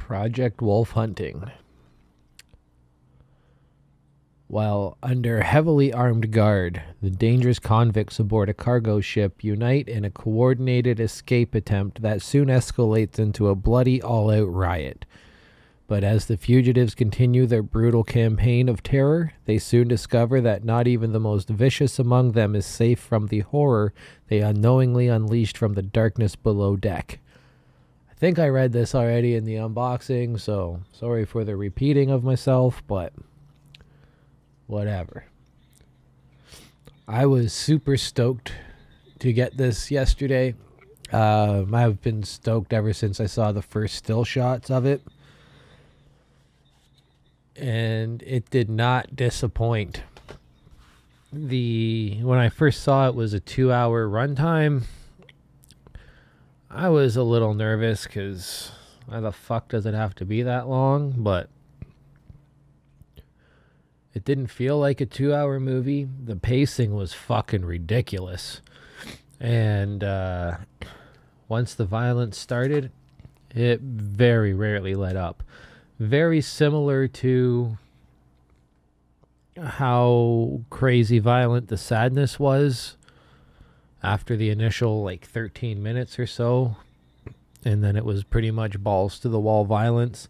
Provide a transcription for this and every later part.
Project Wolf Hunting. While under heavily armed guard, the dangerous convicts aboard a cargo ship unite in a coordinated escape attempt that soon escalates into a bloody all-out riot. But as the fugitives continue their brutal campaign of terror, they soon discover that not even the most vicious among them is safe from the horror they unknowingly unleashed from the darkness below deck. I think I read this already in the unboxing, so sorry for the repeating of myself, but whatever. I was super stoked to get this yesterday. I've been stoked ever since I saw the first still shots of it. And it did not disappoint. When I first saw it was a 2-hour runtime. I was a little nervous because why the fuck does it have to be that long? But it didn't feel like a 2-hour movie. The pacing was fucking ridiculous. And once the violence started, it very rarely let up. Very similar to how crazy violent the sadness was after the initial 13 minutes or so. And then it was pretty much balls to the wall violence.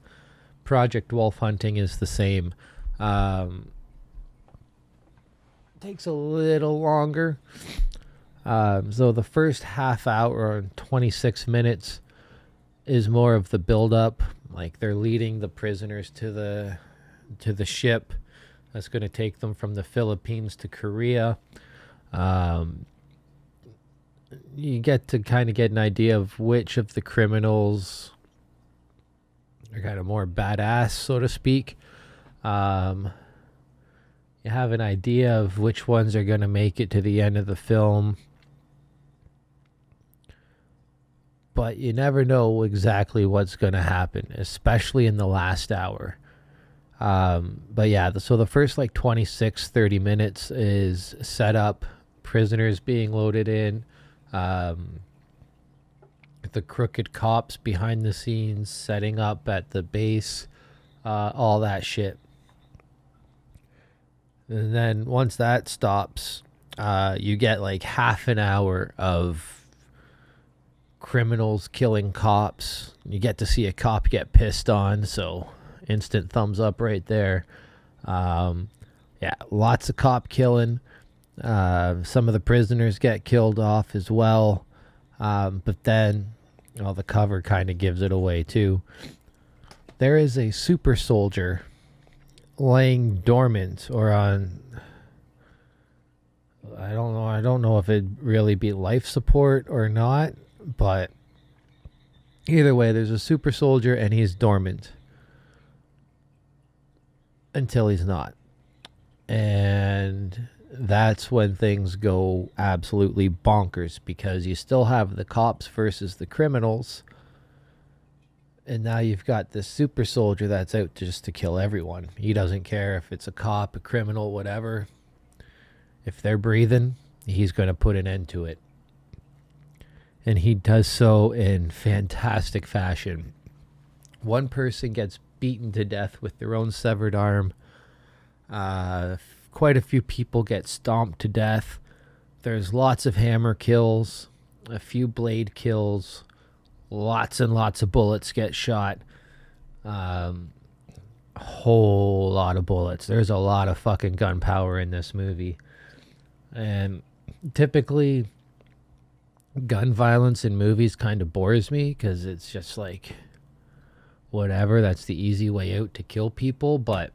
Project Wolf Hunting is the same. Takes a little longer. So the first half hour or 26 minutes is more of the build-up. They're leading the prisoners to the ship that's going to take them from the Philippines to Korea. You get to kind of get an idea of which of the criminals are kind of more badass, so to speak. You have an idea of which ones are going to make it to the end of the film. But you never know exactly what's going to happen, especially in the last hour. But yeah, so the first 26, 30 minutes is set up, prisoners being loaded in, the crooked cops behind the scenes setting up at the base, all that shit. And then once that stops, you get half an hour of criminals killing cops. You get to see a cop get pissed on, so instant thumbs up right there. Yeah, lots of cop killing. Some of the prisoners get killed off as well. But then the cover kind of gives it away too. There is a super soldier laying dormant or on, I don't know if it'd really be life support or not. But either way, there's a super soldier and he's dormant until he's not. And that's when things go absolutely bonkers, because you still have the cops versus the criminals. And now you've got this super soldier that's out just to kill everyone. He doesn't care if it's a cop, a criminal, whatever. If they're breathing, he's going to put an end to it. And he does so in fantastic fashion. One person gets beaten to death with their own severed arm. Quite a few people get stomped to death. There's lots of hammer kills, a few blade kills, lots and lots of bullets get shot. A whole lot of bullets. There's a lot of fucking gunpowder in this movie. And typically, gun violence in movies kind of bores me because it's just whatever, that's the easy way out to kill people. But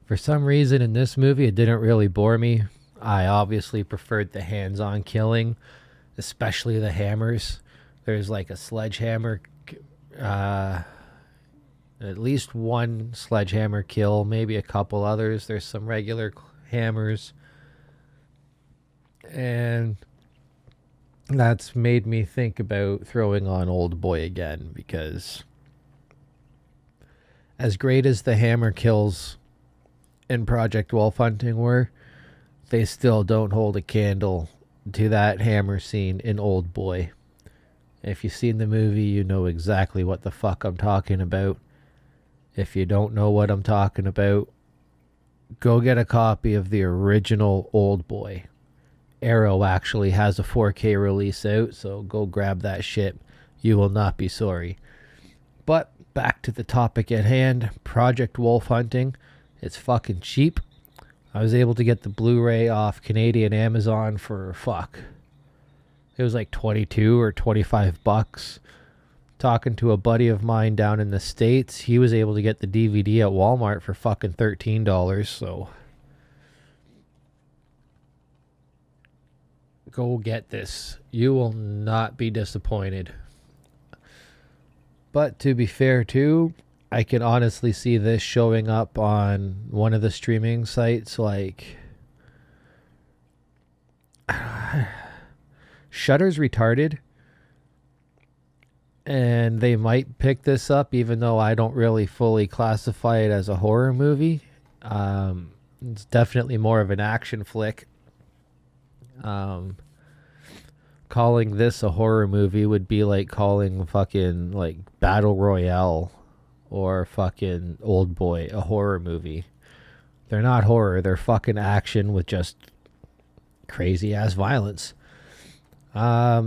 for some reason in this movie it didn't really bore me. I obviously preferred the hands-on killing, especially the hammers. There's a sledgehammer, at least one sledgehammer kill, maybe a couple others. There's some regular hammers, and that's made me think about throwing on Old Boy again, because as great as the hammer kills in Project Wolf Hunting were, they still don't hold a candle to that hammer scene in Old Boy. If you've seen the movie, you know exactly what the fuck I'm talking about. If you don't know what I'm talking about, go get a copy of the original Old Boy. Arrow actually has a 4K release out, so go grab that shit. You will not be sorry. But back to the topic at hand, Project Wolf Hunting. It's fucking cheap. I was able to get the Blu-ray off Canadian Amazon for it was like 22 or 25 bucks. Talking to a buddy of mine down in the States, he was able to get the DVD at Walmart for fucking $13, so go get this. You will not be disappointed. But to be fair too, I can honestly see this showing up on one of the streaming sites like Shudder's retarded, and they might pick this up even though I don't really fully classify it as a horror movie. It's definitely more of an action flick. Calling this a horror movie would be like calling fucking like Battle Royale or fucking Old Boy a horror movie. They're not horror, they're fucking action with just crazy ass violence. Yeah,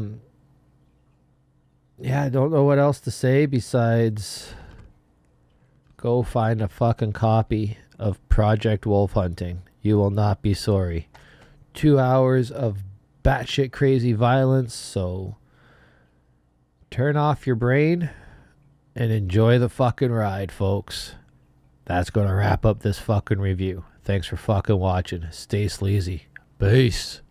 I don't know what else to say besides go find a fucking copy of Project Wolf Hunting. You will not be sorry. 2 hours of batshit crazy violence, so turn off your brain and enjoy the fucking ride, folks. That's gonna wrap up this fucking review. Thanks for fucking watching. Stay sleazy. Peace.